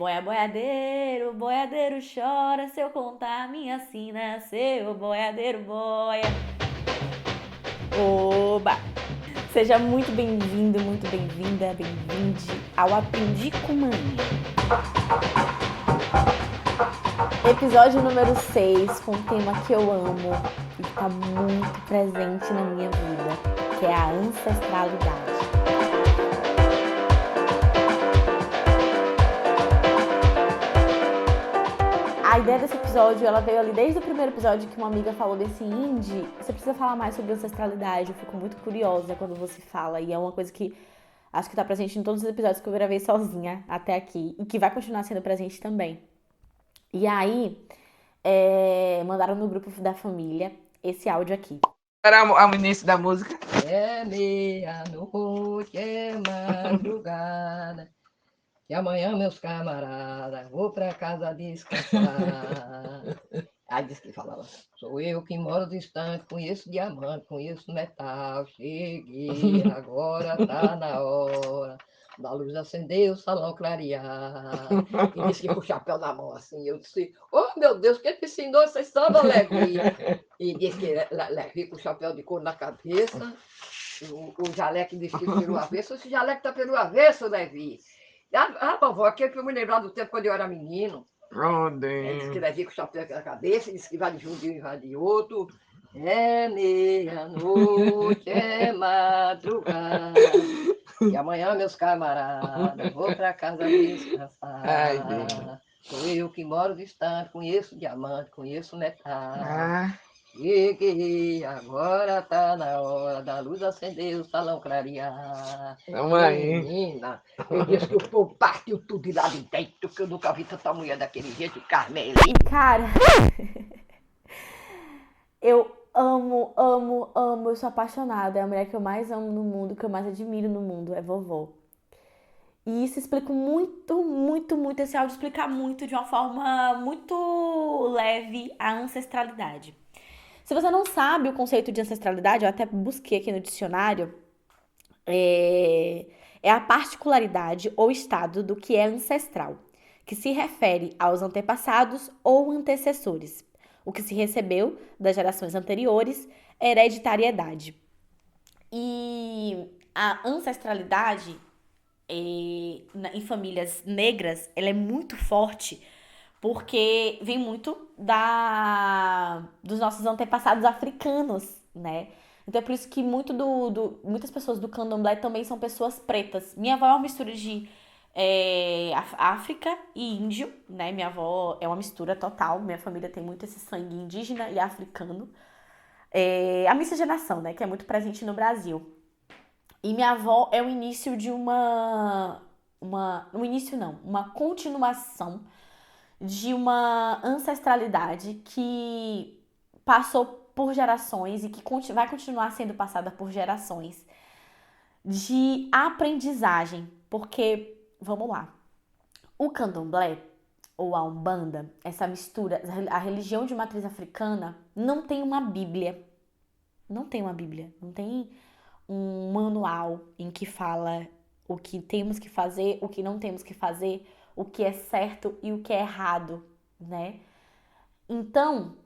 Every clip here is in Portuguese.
Boiadeiro, boiadeiro chora, se eu contar a minha sina, seu boiadeiro boia. Oba! Seja muito bem-vindo, muito bem-vinda, bem-vinde ao Aprendi com Mãe. Episódio número 6, com um tema que eu amo e que está muito presente na minha vida, que é a ancestralidade. A ideia desse episódio, ela veio ali desde o primeiro episódio que uma amiga falou desse Indy. Você precisa falar mais sobre ancestralidade, eu fico muito curiosa quando você fala. E é uma coisa que acho que tá presente em todos os episódios que eu gravei sozinha até aqui. E que vai continuar sendo presente também. E aí, mandaram no grupo da família esse áudio aqui. Era o início da música. É meia-noite, é madrugada, e amanhã, meus camaradas, vou pra casa descansar. Aí disse que falava, sou eu que moro distante, conheço diamante, conheço metal, cheguei, agora tá na hora da luz acender, o salão clarear. E disse que com o chapéu na mão assim, eu disse, oh meu Deus, quem te ensinou essa história, Levi? E disse que Levi com o chapéu de couro na cabeça, o jaleco vestido pelo avesso, esse jaleco tá pelo avesso, Levi. Vovó, aquele que eu me lembrar do tempo quando eu era menino. Ele disse que Levi com o chapéu na cabeça, disse que vai de um dia e vai de outro. É meia-noite, é madrugada, e amanhã, meus camaradas, vou pra casa descansar. Ai, Deus. Sou eu que moro distante, conheço diamante, conheço metal. Ah, Cheguei, agora tá na hora da luz acender, o salão clarear. tamo aí. Menina, eu disse que o povo partiu tudo de lá de dentro, que eu nunca vi tanta mulher daquele jeito, Carmelinha. E cara, eu amo, eu sou apaixonada. É a mulher que eu mais amo no mundo, que eu mais admiro no mundo, é vovó. E isso explica muito, esse áudio explica muito, de uma forma muito leve, a ancestralidade. Se você não sabe o conceito de ancestralidade, eu até busquei aqui no dicionário, é a particularidade ou estado do que é ancestral, que se refere aos antepassados ou antecessores, o que se recebeu das gerações anteriores, hereditariedade. E a ancestralidade em famílias negras, ela é muito forte, porque vem muito dos nossos antepassados africanos, né? Então é por isso que muitas pessoas do candomblé também são pessoas pretas. Minha avó é uma mistura de África e índio, né? Minha avó é uma mistura total. Minha família tem muito esse sangue indígena e africano. A miscigenação, né? Que é muito presente no Brasil. E minha avó é o início de uma continuação de uma ancestralidade que passou por gerações e que vai continuar sendo passada por gerações de aprendizagem. Porque, vamos lá, o candomblé ou a umbanda, essa mistura, a religião de matriz africana, não tem uma bíblia. Não tem uma bíblia, não tem um manual em que fala o que temos que fazer, o que não temos que fazer, o que é certo e o que é errado, né? Então,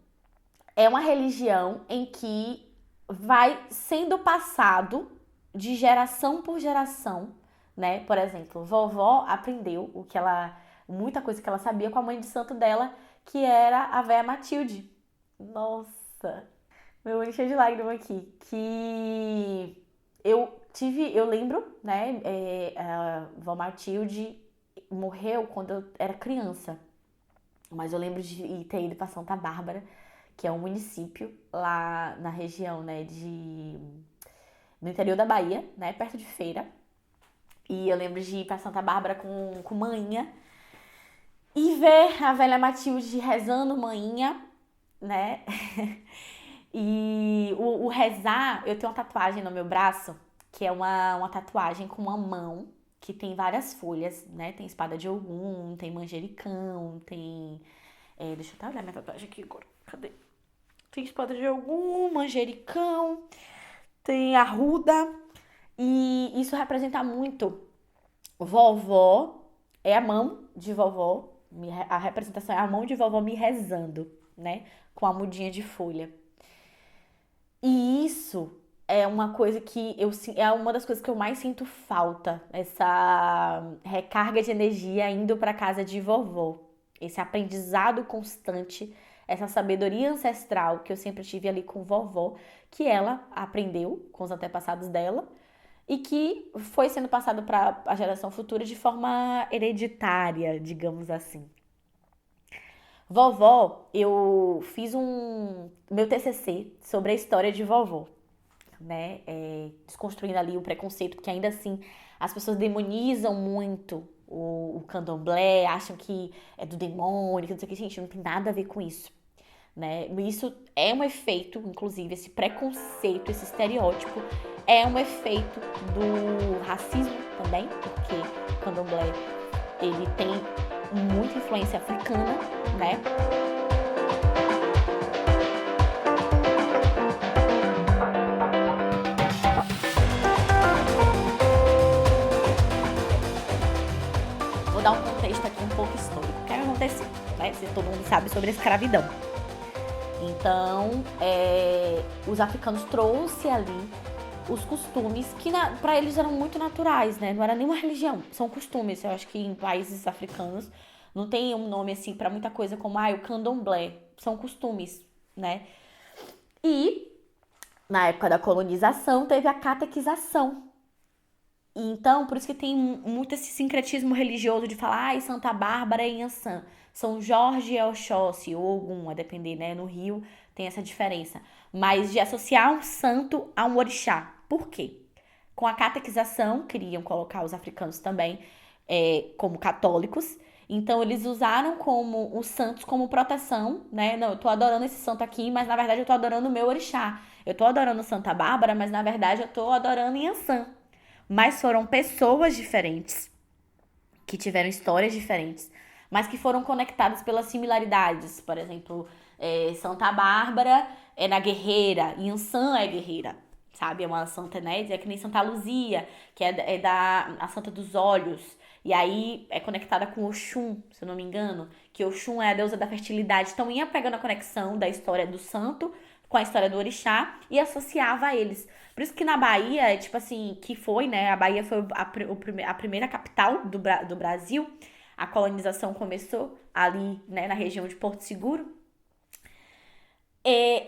é uma religião em que vai sendo passado de geração por geração, né? Por exemplo, vovó aprendeu muita coisa que ela sabia com a mãe de santo dela, que era a véia Matilde. Nossa, meu olho cheio de lágrimas aqui. Que eu lembro, né? A vó Matilde morreu quando eu era criança. Mas eu lembro de ter ido para Santa Bárbara, que é um município lá na região, né, no interior da Bahia, né, perto de Feira. E eu lembro de ir para Santa Bárbara com manhinha e ver a velha Matilde rezando manhinha, né? E o rezar, eu tenho uma tatuagem no meu braço, que é uma tatuagem com uma mão, que tem várias folhas, né? Tem espada de Ogum, tem manjericão, tem... deixa eu até olhar minha tatuagem aqui agora. Cadê? Tem espada de Ogum, manjericão, tem arruda. E isso representa muito vovó é a mão de vovó, a representação é a mão de vovó me rezando, né? Com a mudinha de folha. E isso é uma coisa que é uma das coisas que eu mais sinto falta, essa recarga de energia indo para casa de vovó, esse aprendizado constante, essa sabedoria ancestral que eu sempre tive ali com vovó, que ela aprendeu com os antepassados dela e que foi sendo passado para a geração futura de forma hereditária, digamos assim. Vovó, eu fiz meu TCC sobre a história de vovó, né? Desconstruindo ali o preconceito, porque ainda assim as pessoas demonizam muito o candomblé, acham que é do demônio, que não sei o que, gente, não tem nada a ver com isso, né? Isso é um efeito, inclusive, esse preconceito, esse estereótipo, é um efeito do racismo também, porque o candomblé, ele tem muita influência africana, né? Vou dar um contexto aqui um pouco histórico. O que aconteceu, né? Se todo mundo sabe sobre a escravidão. Então, os africanos trouxeram ali os costumes que para eles eram muito naturais, né? Não era nenhuma religião, são costumes. Eu acho que em países africanos não tem um nome assim para muita coisa como o candomblé. São costumes, né? E na época da colonização teve a catequização. Então, por isso que tem muito esse sincretismo religioso de falar, Santa Bárbara e Inhaçã. São Jorge é Oxóssi, ou Ogum, a depender, né? No Rio tem essa diferença. Mas de associar um santo a um orixá. Por quê? Com a catequização, queriam colocar os africanos também como católicos. Então, eles usaram como os santos como proteção, né? Não, eu tô adorando esse santo aqui, mas na verdade eu tô adorando o meu orixá. Eu tô adorando Santa Bárbara, mas na verdade eu tô adorando Inhaçã. Mas foram pessoas diferentes, que tiveram histórias diferentes, mas que foram conectadas pelas similaridades. Por exemplo, Santa Bárbara é na guerreira, Inhaçã é guerreira, sabe? É uma santa, né? É que nem Santa Luzia, que é a santa dos olhos. E aí é conectada com Oxum, se eu não me engano, que Oxum é a deusa da fertilidade. Então ia pegando a conexão da história do santo com a história do orixá e associava a eles. Por isso que na Bahia, tipo assim, que foi, né? A Bahia foi a primeira capital do Brasil. A colonização começou ali, né, na região de Porto Seguro.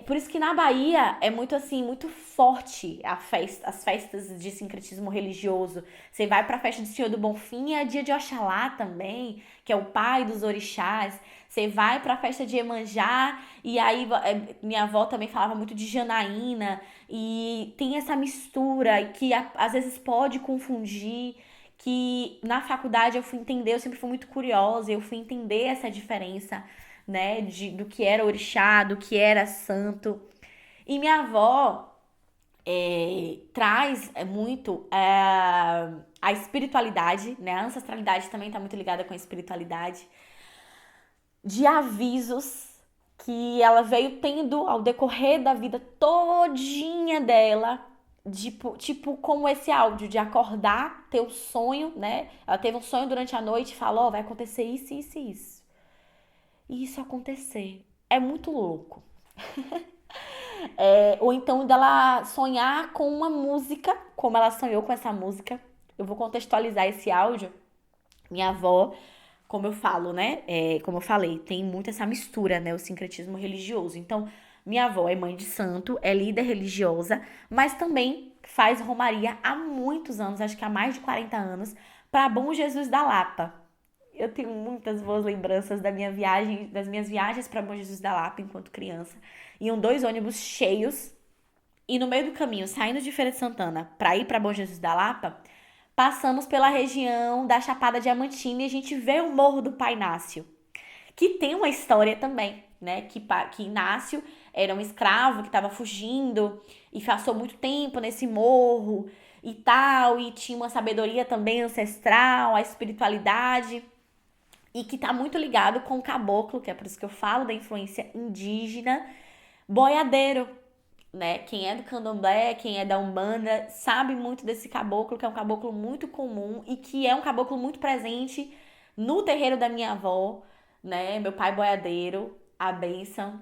Por isso que na Bahia é muito assim, muito forte as festas de sincretismo religioso. Você vai pra festa do Senhor do Bonfim, é dia de Oxalá também, que é o pai dos orixás. Você vai pra festa de Iemanjá, e aí minha avó também falava muito de Janaína, e tem essa mistura que às vezes pode confundir, que na faculdade eu fui entender, eu sempre fui muito curiosa, eu fui entender essa diferença, né, do que era orixá, do que era santo. E minha avó traz muito a espiritualidade, né, a ancestralidade também está muito ligada com a espiritualidade, de avisos que ela veio tendo ao decorrer da vida todinha dela, tipo como esse áudio de acordar, ter o sonho, né? Ela teve um sonho durante a noite e falou, vai acontecer isso, isso e isso. E isso acontecer. É muito louco. Ou então dela sonhar com uma música, como ela sonhou com essa música. Eu vou contextualizar esse áudio. Minha avó, como eu falo, né? Como eu falei, tem muito essa mistura, né? O sincretismo religioso. Então, minha avó é mãe de santo, é líder religiosa, mas também faz romaria há muitos anos, acho que há mais de 40 anos, para Bom Jesus da Lapa. Eu tenho muitas boas lembranças das minhas viagens para Bom Jesus da Lapa enquanto criança. Iam 2 ônibus cheios e no meio do caminho, saindo de Feira de Santana para ir para Bom Jesus da Lapa, passamos pela região da Chapada Diamantina e a gente vê o Morro do Pai Inácio, que tem uma história também, né? Que Inácio era um escravo que estava fugindo e passou muito tempo nesse morro e tal, e tinha uma sabedoria também ancestral, a espiritualidade, e que tá muito ligado com o caboclo, que é por isso que eu falo da influência indígena, boiadeiro, né? Quem é do candomblé, quem é da Umbanda, sabe muito desse caboclo, que é um caboclo muito comum e que é um caboclo muito presente no terreiro da minha avó, né? Meu pai boiadeiro, a bênção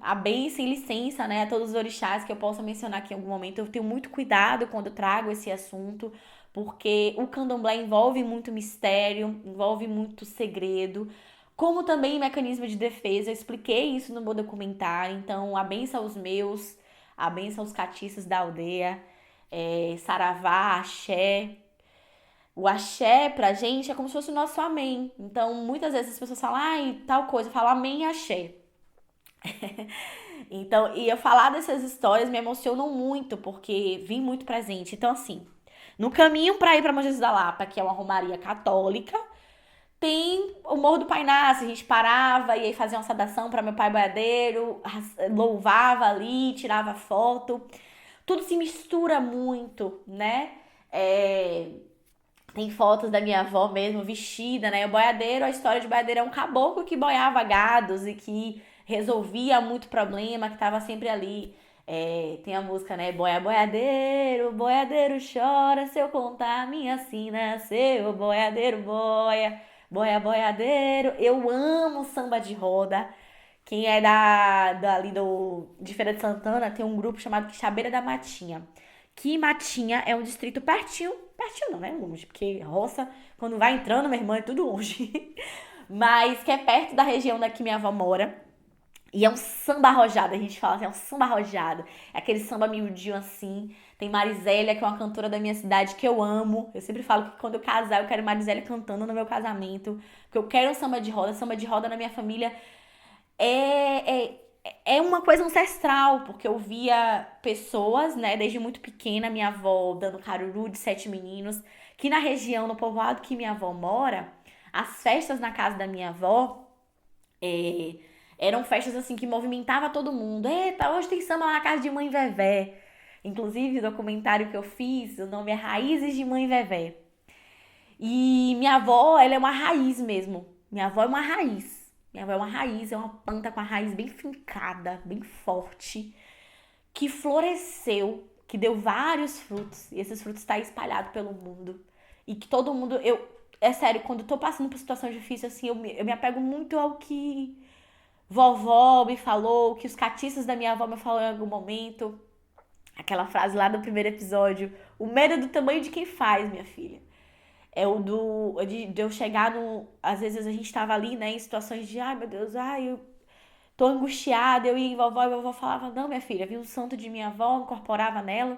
e licença, né? A todos os orixás que eu possa mencionar aqui em algum momento. Eu tenho muito cuidado quando eu trago esse assunto, porque o candomblé envolve muito mistério, envolve muito segredo, como também mecanismo de defesa. Eu expliquei isso no meu documentário. Então, a benção aos meus, a benção aos catiços da aldeia, saravá, axé. O axé pra gente é como se fosse o nosso amém. Então, muitas vezes as pessoas falam, ai, tal coisa, eu falo amém e axé. Então, e eu falar dessas histórias me emocionam muito, porque vim muito presente. Então, assim, no caminho pra ir pra Mogi da Lapa, que é uma romaria católica, tem o Morro do Painácio. A gente parava e aí fazia uma saudação pra meu pai boiadeiro, louvava ali, tirava foto. Tudo se mistura muito, né? É, tem fotos da minha avó mesmo vestida, né? O boiadeiro, a história de boiadeiro é um caboclo que boiava gados e que resolvia muito problema, que tava sempre ali. Tem a música, né? Boia, boiadeiro, boiadeiro chora, se eu contar a minha sina, seu boiadeiro boia, boia, boiadeiro. Eu amo samba de roda. Quem é ali de Feira de Santana tem um grupo chamado Quixabeira da Matinha. Que Matinha é um distrito pertinho, pertinho não, né? Longe, porque roça, quando vai entrando, minha irmã, é tudo longe. Mas que é perto da região da que minha avó mora. E é um samba arrojado, a gente fala assim, é um samba arrojado. É aquele samba miudinho assim. Tem Marisélia, que é uma cantora da minha cidade que eu amo. Eu sempre falo que quando eu casar, eu quero Marisélia cantando no meu casamento. Porque eu quero um samba de roda na minha família é, é, é uma coisa ancestral, porque eu via pessoas, né, desde muito pequena, minha avó dando caruru de sete meninos, que na região, no povoado que minha avó mora, as festas na casa da minha avó é, eram festas assim que movimentava todo mundo. Eita, hoje tem samba lá na casa de Mãe Vevé. Inclusive, o documentário que eu fiz, o nome é Raízes de Mãe Vevé. E minha avó, ela é uma raiz mesmo. Minha avó é uma raiz. Minha avó é uma raiz, é uma planta com a raiz bem fincada, bem forte, que floresceu, que deu vários frutos. E esses frutos estão espalhados pelo mundo. E que todo mundo. É sério, quando eu tô passando por situação difícil, assim, eu me apego muito ao que vovó me falou, que os catiços da minha avó me falaram em algum momento. Aquela frase lá do primeiro episódio: o medo é do tamanho de quem faz, minha filha. É o de eu chegar no. Às vezes a gente tava ali, né, em situações de, ai meu Deus, ai, eu tô angustiada. Eu ia em vovó e vovó falava, não, minha filha, vi o santo de minha avó, incorporava nela.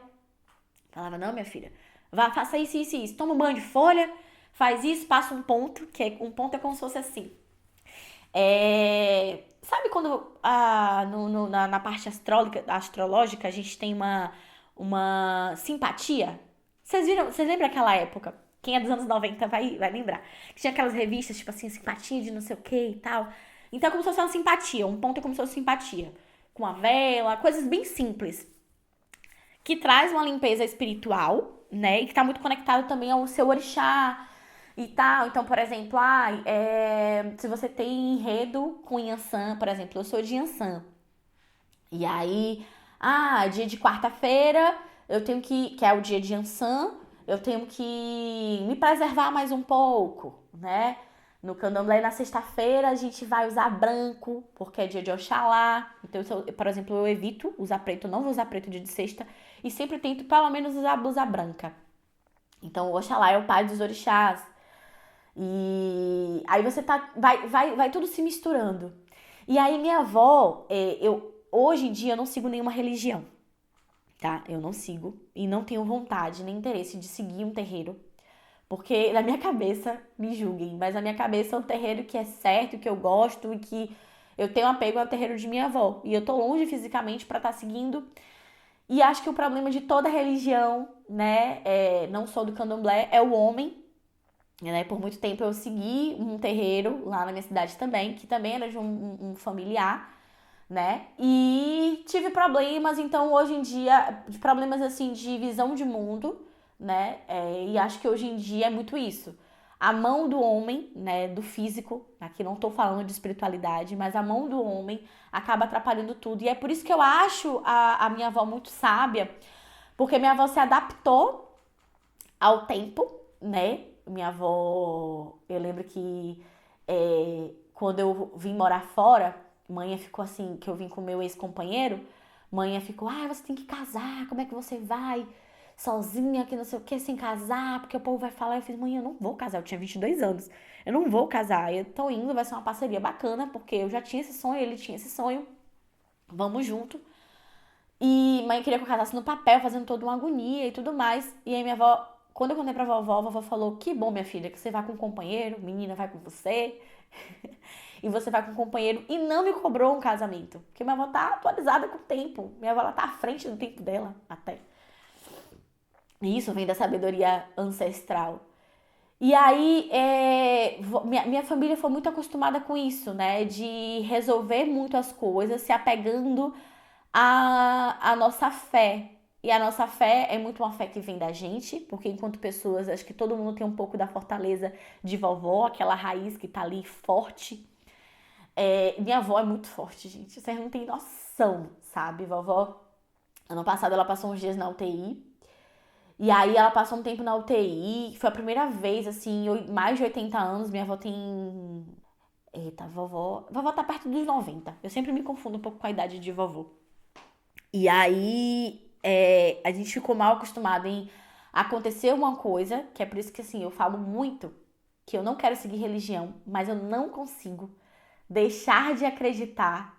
Falava, não, minha filha, vá, faça isso, isso, isso. Toma um banho de folha, faz isso, passa um ponto, um ponto é como se fosse assim. Sabe quando na parte astrológica a gente tem uma simpatia? Vocês lembram aquela época? Quem é dos anos 90 vai lembrar. Que tinha aquelas revistas, tipo assim, simpatia de não sei o que e tal. Então é como se fosse uma simpatia. Um ponto é como se fosse simpatia. Com a vela, coisas bem simples. Que traz uma limpeza espiritual, né? E que tá muito conectado também ao seu orixá e tal. Então, por exemplo, se você tem enredo com Yansan, por exemplo, eu sou de Yansan. E aí, dia de quarta-feira, eu tenho que é o dia de Yansan, eu tenho que me preservar mais um pouco, né? No candomblé, na sexta-feira, a gente vai usar branco, porque é dia de Oxalá. Então, por exemplo, eu evito usar preto, não vou usar preto dia de sexta, e sempre tento, pelo menos, usar blusa branca. Então, o Oxalá é o pai dos orixás. E aí você vai tudo se misturando. E aí minha avó, hoje em dia eu não sigo nenhuma religião, tá? Eu não sigo e não tenho vontade nem interesse de seguir um terreiro. Porque na minha cabeça, me julguem, mas na minha cabeça é um terreiro que é certo, que eu gosto e que eu tenho apego ao terreiro de minha avó. E eu tô longe fisicamente pra estar seguindo. E acho que o problema de toda religião, né, não só do candomblé, é o homem, né? Por muito tempo eu segui um terreiro lá na minha cidade também, que também era de um familiar, né? E tive problemas, então hoje em dia, de problemas assim de visão de mundo, né? E acho que hoje em dia é muito isso. A mão do homem, né, do físico, aqui não tô falando de espiritualidade, mas a mão do homem acaba atrapalhando tudo. E é por isso que eu acho a minha avó muito sábia, porque minha avó se adaptou ao tempo, né? Minha avó, eu lembro que Quando eu vim morar fora, mãe ficou assim, que eu vim com meu ex-companheiro, mãe ficou, você tem que casar, como é que você vai sozinha, que não sei o que, sem casar, porque o povo vai falar. Eu fiz, mãe, eu não vou casar, eu tinha 22 anos, eu não vou casar, eu tô indo, vai ser uma parceria bacana, porque eu já tinha esse sonho, ele tinha esse sonho, vamos junto. E mãe queria que eu casasse no papel, fazendo toda uma agonia e tudo mais. E aí minha avó, quando eu contei pra vovó, a vovó falou, que bom, minha filha, que você vai com um companheiro, menina vai com você, e você vai com um companheiro, e não me cobrou um casamento. Porque minha avó tá atualizada com o tempo. Minha avó, ela tá à frente do tempo dela, até. E isso vem da sabedoria ancestral. E aí, minha família foi muito acostumada com isso, né? De resolver muito as coisas, se apegando à nossa fé. E a nossa fé é muito uma fé que vem da gente, porque enquanto pessoas, acho que todo mundo tem um pouco da fortaleza de vovó, aquela raiz que tá ali forte. Minha avó é muito forte, gente. Vocês não têm noção, sabe? Vovó, ano passado ela passou uns dias na UTI. E aí ela passou um tempo na UTI. Foi a primeira vez, assim, mais de 80 anos. Minha avó tem... Eita, vovó tá perto dos 90. Eu sempre me confundo um pouco com a idade de vovó. E aí a gente ficou mal acostumado em acontecer uma coisa, que é por isso que, assim, eu falo muito que eu não quero seguir religião, mas eu não consigo deixar de acreditar,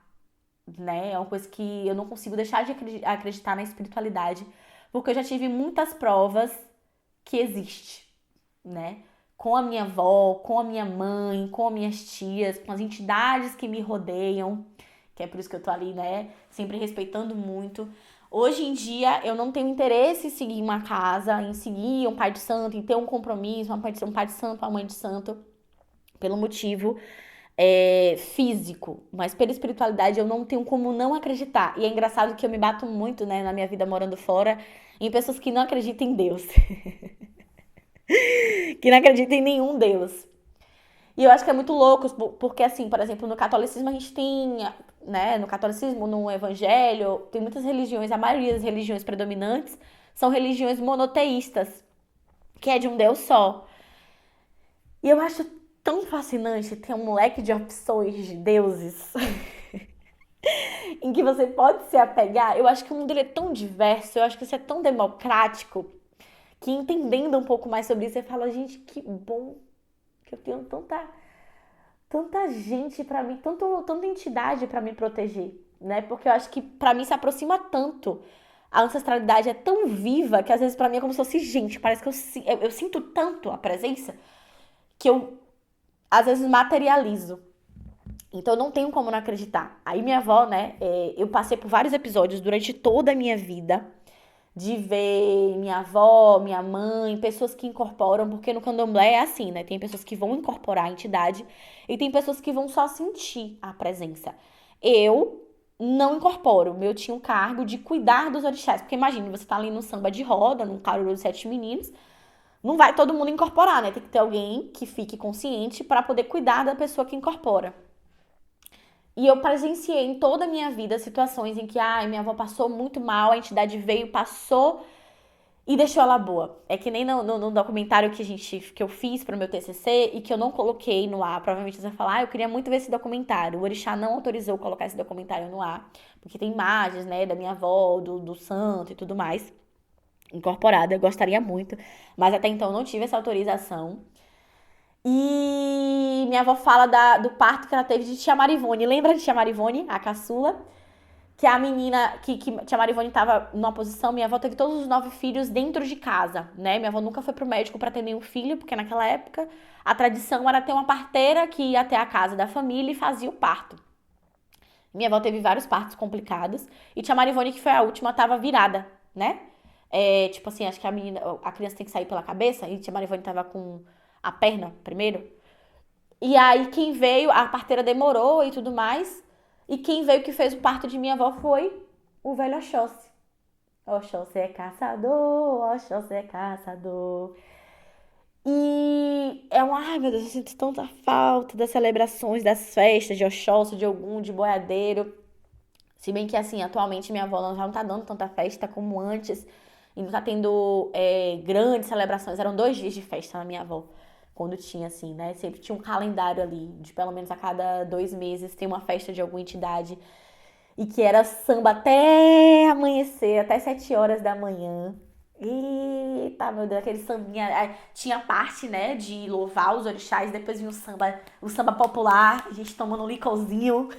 né? É uma coisa que eu não consigo deixar de acreditar na espiritualidade, porque eu já tive muitas provas que existe, né? Com a minha avó, com a minha mãe, com as minhas tias, com as entidades que me rodeiam, que é por isso que eu tô ali, né? Sempre respeitando muito. Hoje em dia, eu não tenho interesse em seguir uma casa, em seguir um pai de santo, em ter um compromisso, um pai de santo, uma mãe de santo, pelo motivo físico, mas pela espiritualidade eu não tenho como não acreditar. E é engraçado que eu me bato muito, né, na minha vida morando fora, em pessoas que não acreditam em Deus. Que não acreditam em nenhum Deus. E eu acho que é muito louco, porque assim, por exemplo, no catolicismo a gente tem, né, no catolicismo, no evangelho, tem muitas religiões, a maioria das religiões predominantes são religiões monoteístas, que é de um Deus só. E eu acho tão fascinante ter um leque de opções de deuses em que você pode se apegar. Eu acho que o mundo ele é tão diverso, eu acho que isso é tão democrático, que entendendo um pouco mais sobre isso, você fala, gente, que bom que eu tenho tanta gente pra mim, tanta entidade pra me proteger, né? Porque eu acho que pra mim se aproxima tanto. A ancestralidade é tão viva que às vezes pra mim é como se fosse gente, parece que eu sinto tanto a presença que eu às vezes materializo. Então eu não tenho como não acreditar. Aí minha avó, né, eu passei por vários episódios durante toda a minha vida de ver minha avó, minha mãe, pessoas que incorporam, porque no candomblé é assim, né? Tem pessoas que vão incorporar a entidade e tem pessoas que vão só sentir a presença. Eu não incorporo, eu tinha um cargo de cuidar dos orixás, porque imagina, você tá ali no samba de roda, num caruru dos sete meninos, não vai todo mundo incorporar, né? Tem que ter alguém que fique consciente para poder cuidar da pessoa que incorpora. E eu presenciei em toda a minha vida situações em que, minha avó passou muito mal, a entidade veio, passou e deixou ela boa. É que nem no documentário que eu fiz pro meu TCC e que eu não coloquei no ar. Provavelmente você vai falar, eu queria muito ver esse documentário. O orixá não autorizou colocar esse documentário no ar, porque tem imagens, né, da minha avó, do santo e tudo mais incorporada. Eu gostaria muito, mas até então eu não tive essa autorização. E minha avó fala do parto que ela teve de tia Marivone. Lembra de tia Marivone, a caçula? Que a menina, que tia Marivone tava numa posição, minha avó teve todos os 9 filhos dentro de casa, né? Minha avó nunca foi pro médico pra ter nenhum filho, porque naquela época a tradição era ter uma parteira que ia até a casa da família e fazia o parto. Minha avó teve vários partos complicados e tia Marivone, que foi a última, tava virada, né? Tipo assim, acho que a criança tem que sair pela cabeça e tia Marivone tava com a perna primeiro. E aí quem veio, a parteira demorou e tudo mais. E quem veio que fez o parto de minha avó foi o velho Oxóssi. Oxóssi é caçador, Oxóssi é caçador. E ai meu Deus, eu sinto tanta falta das celebrações, das festas de Oxóssi, de Ogum, de boiadeiro. Se bem que assim, atualmente minha avó já não tá dando tanta festa como antes. E não tá tendo grandes celebrações. Eram 2 dias de festa na minha avó. quando tinha assim, né? Sempre tinha um calendário ali, de pelo menos a cada 2 meses tem uma festa de alguma entidade. E que era samba até amanhecer, até 7 horas da manhã. Eita, meu Deus, aquele sambinha. Tinha parte, né, de louvar os orixás, depois vinha o samba popular, a gente tomando um licorzinho,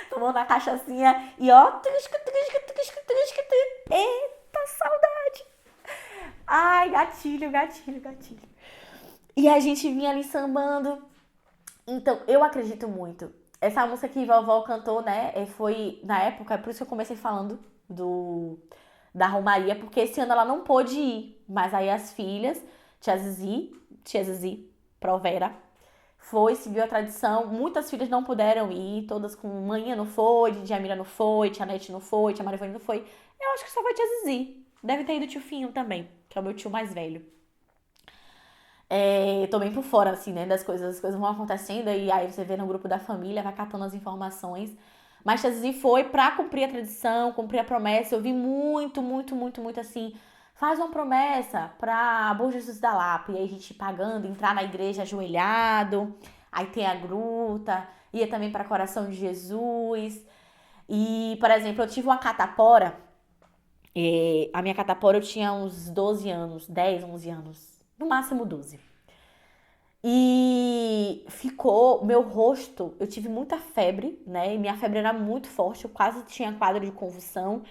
tomando a cachaçinha e ó, trisca, trisca, trisca, trisca, trisca. Eita, saudade! Ai, gatilho, gatilho, gatilho. E a gente vinha ali sambando. Então, eu acredito muito. Essa música que vovó cantou, né, foi na época, é por isso que eu comecei falando da Romaria, porque esse ano ela não pôde ir, mas aí as filhas, tia Zizi, Provera, seguiu a tradição, muitas filhas não puderam ir, todas com manhã não foi, tia Mira não foi, tia Nete não foi, tia Marivane não foi, eu acho que só foi tia Zizi, deve ter ido o tio Finho também, que é o meu tio mais velho. Tô bem por fora, assim, né, das coisas. As coisas vão acontecendo e aí você vê no grupo da família, vai catando as informações. Mas tia Zizi foi pra cumprir a tradição, cumprir a promessa. Eu vi muito, muito, muito, muito assim. Faz uma promessa pra Bom Jesus da Lapa. E aí a gente pagando, entrar na igreja ajoelhado. Aí tem a gruta. Ia também pra Coração de Jesus. E, por exemplo, eu tive uma catapora. A minha catapora eu tinha uns 12 anos, 10, 11 anos. No máximo 12. E ficou, meu rosto, eu tive muita febre, né? E minha febre era muito forte, eu quase tinha quadro de convulsão.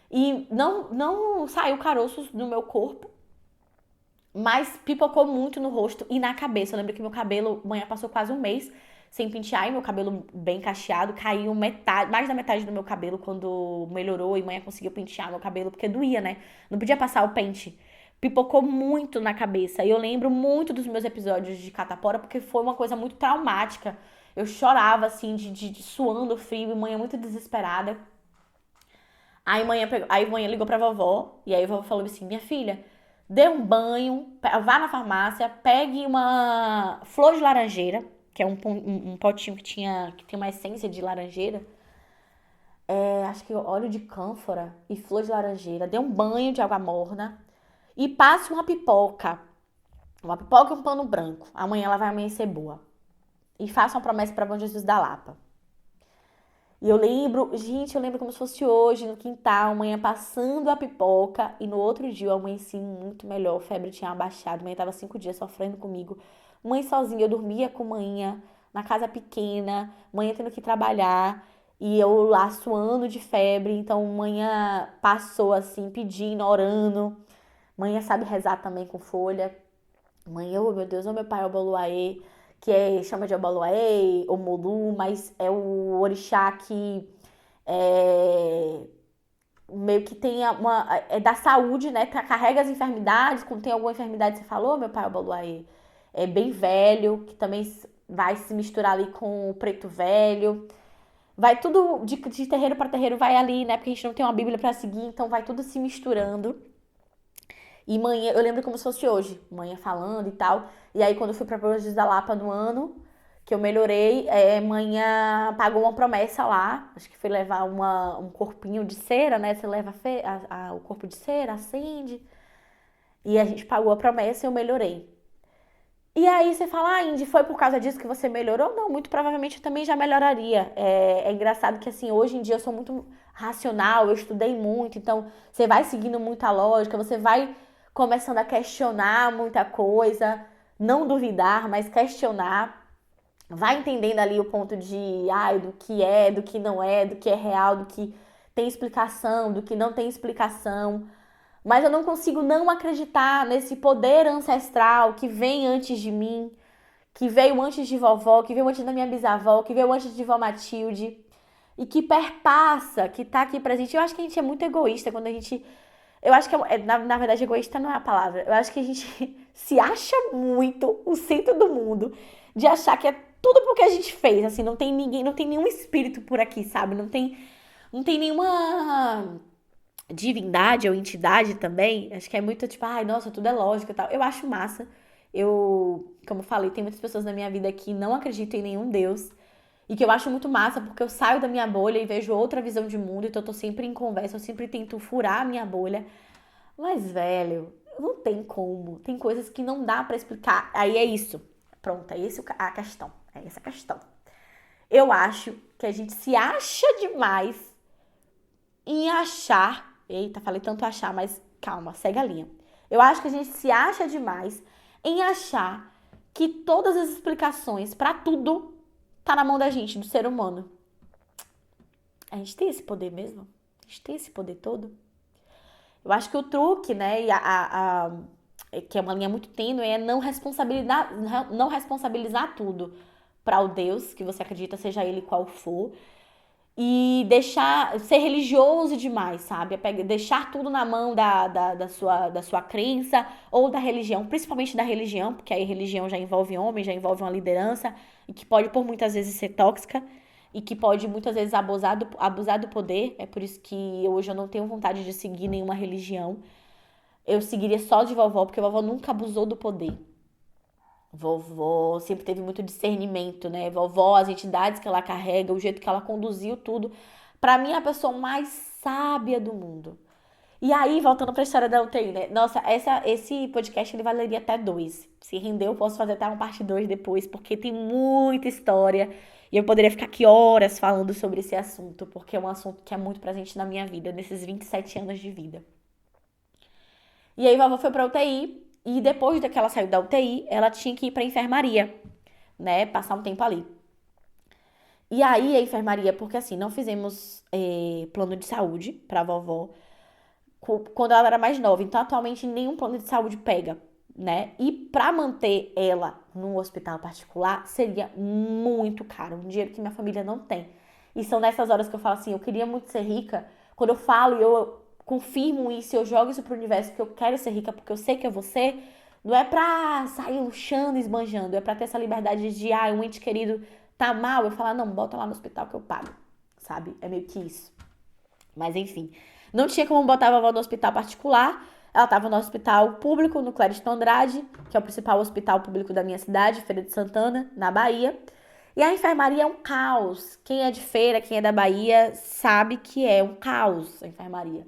E não saiu caroços no meu corpo, mas pipocou muito no rosto e na cabeça. Eu lembro que meu cabelo, manhã passou quase um mês sem pentear e meu cabelo bem cacheado, caiu mais da metade do meu cabelo quando melhorou e manhã conseguiu pentear meu cabelo, porque doía, né? Não podia passar o pente. Pipocou muito na cabeça. E eu lembro muito dos meus episódios de catapora, porque foi uma coisa muito traumática. Eu chorava, assim, de suando frio, e manhã muito desesperada. Aí manhã ligou pra vovó, e aí a vovó falou assim, minha filha, dê um banho, vá na farmácia, pegue uma flor de laranjeira, que é um potinho que tem uma essência de laranjeira. Acho que óleo de cânfora e flor de laranjeira. Dê um banho de água morna. E passe uma pipoca. Uma pipoca e um pano branco. Amanhã ela vai amanhecer boa. E faça uma promessa para Bom Jesus da Lapa. E eu lembro como se fosse hoje, no quintal, amanhã passando a pipoca. E no outro dia eu amanheci muito melhor. A febre tinha abaixado. Mãe tava 5 dias sofrendo comigo. Mãe sozinha, eu dormia com manhã na casa pequena. Mãe tendo que trabalhar. E eu lá suando de febre. Então manhã passou assim, pedindo, orando. Mãe sabe rezar também com folha. Mãe, oh meu Deus, oh meu pai Oboluaê, que chama de Oboluaê, Omolu, mas é o orixá que meio que tem é da saúde, né? Carrega as enfermidades, quando tem alguma enfermidade, você falou, meu pai Oboluaê. É bem velho, que também vai se misturar ali com o preto velho. Vai tudo de terreiro para terreiro, vai ali, né? Porque a gente não tem uma Bíblia para seguir, então vai tudo se misturando. E manhã, eu lembro como se fosse hoje, manhã falando e tal. E aí, quando eu fui pra Bom Jesus da Lapa no ano, que eu melhorei, manhã pagou uma promessa lá. Acho que foi levar um corpinho de cera, né? Você leva o corpo de cera, acende. E a gente pagou a promessa e eu melhorei. E aí você fala, Indy, foi por causa disso que você melhorou? Não, muito provavelmente eu também já melhoraria. É engraçado que assim, hoje em dia eu sou muito racional, eu estudei muito, então você vai seguindo muita lógica, você vai começando a questionar muita coisa, não duvidar, mas questionar. Vai entendendo ali o ponto do que não é, do que é real, do que tem explicação, do que não tem explicação. Mas eu não consigo não acreditar nesse poder ancestral que vem antes de mim, que veio antes de vovó, que veio antes da minha bisavó, que veio antes de vó Matilde, e que perpassa, que tá aqui presente. Eu acho que a gente é muito egoísta quando a gente... Eu acho que, na verdade, egoísta não é a palavra. Eu acho que a gente se acha muito o centro do mundo, de achar que é tudo porque a gente fez, assim, não tem ninguém, não tem nenhum espírito por aqui, sabe? Não tem nenhuma divindade ou entidade também. Acho que é muito tipo, ai, nossa, tudo é lógico e tal. Eu acho massa. Como falei, tem muitas pessoas na minha vida que não acreditam em nenhum Deus. E que eu acho muito massa, porque eu saio da minha bolha e vejo outra visão de mundo. Então eu tô sempre em conversa, eu sempre tento furar a minha bolha. Mas, velho, Não tem como. Tem coisas que não dá pra explicar. Aí é isso. Pronto, é essa a questão. É essa a questão. Eu acho que a gente se acha demais em achar. Eita, falei tanto achar, mas calma, segue a linha. Eu acho que a gente se acha demais em achar que todas as explicações pra tudo tá na mão da gente, do ser humano. A gente tem esse poder mesmo? A gente tem esse poder todo? Eu acho que o truque, né, que é uma linha muito tênue, é não responsabilizar tudo para o Deus que você acredita, seja ele qual for, e deixar ser religioso demais, sabe? Deixar tudo na mão da sua crença ou da religião, principalmente da religião, porque aí a religião já envolve homem, já envolve uma liderança, e que pode por muitas vezes ser tóxica, e que pode muitas vezes abusar do poder. É por isso que hoje eu não tenho vontade de seguir nenhuma religião. Eu seguiria só de vovó, porque vovó nunca abusou do poder. Vovó sempre teve muito discernimento, né? Vovó, as entidades que ela carrega, o jeito que ela conduziu tudo. Pra mim, é a pessoa mais sábia do mundo. E aí, voltando pra história da UTI, né? Nossa, esse podcast ele valeria até 2. Se render, eu posso fazer até uma parte 2 depois, porque tem muita história. E eu poderia ficar aqui horas falando sobre esse assunto, porque é um assunto que é muito presente na minha vida, nesses 27 anos de vida. E aí, vovó foi pra UTI, e depois que ela saiu da UTI, ela tinha que ir pra enfermaria, né? Passar um tempo ali. E aí, a enfermaria, porque assim, não fizemos plano de saúde pra vovó quando ela era mais nova. Então, atualmente, nenhum plano de saúde pega, né? E pra manter ela num hospital particular, seria muito caro. Um dinheiro que minha família não tem. E são nessas horas que eu falo assim, eu queria muito ser rica. Quando eu falo e eu confirmo isso, eu jogo isso pro universo, que eu quero ser rica porque eu sei que eu vou ser, não é pra sair luxando e esbanjando, é pra ter essa liberdade de, um ente querido tá mal, eu falar, não, bota lá no hospital que eu pago, sabe? É meio que isso. Mas enfim, não tinha como botar a vovó no hospital particular. Ela estava no hospital público, no Clériston Andrade, que é o principal hospital público da minha cidade, Feira de Santana, na Bahia. E a enfermaria é um caos. Quem é de Feira, quem é da Bahia, sabe que é um caos a enfermaria.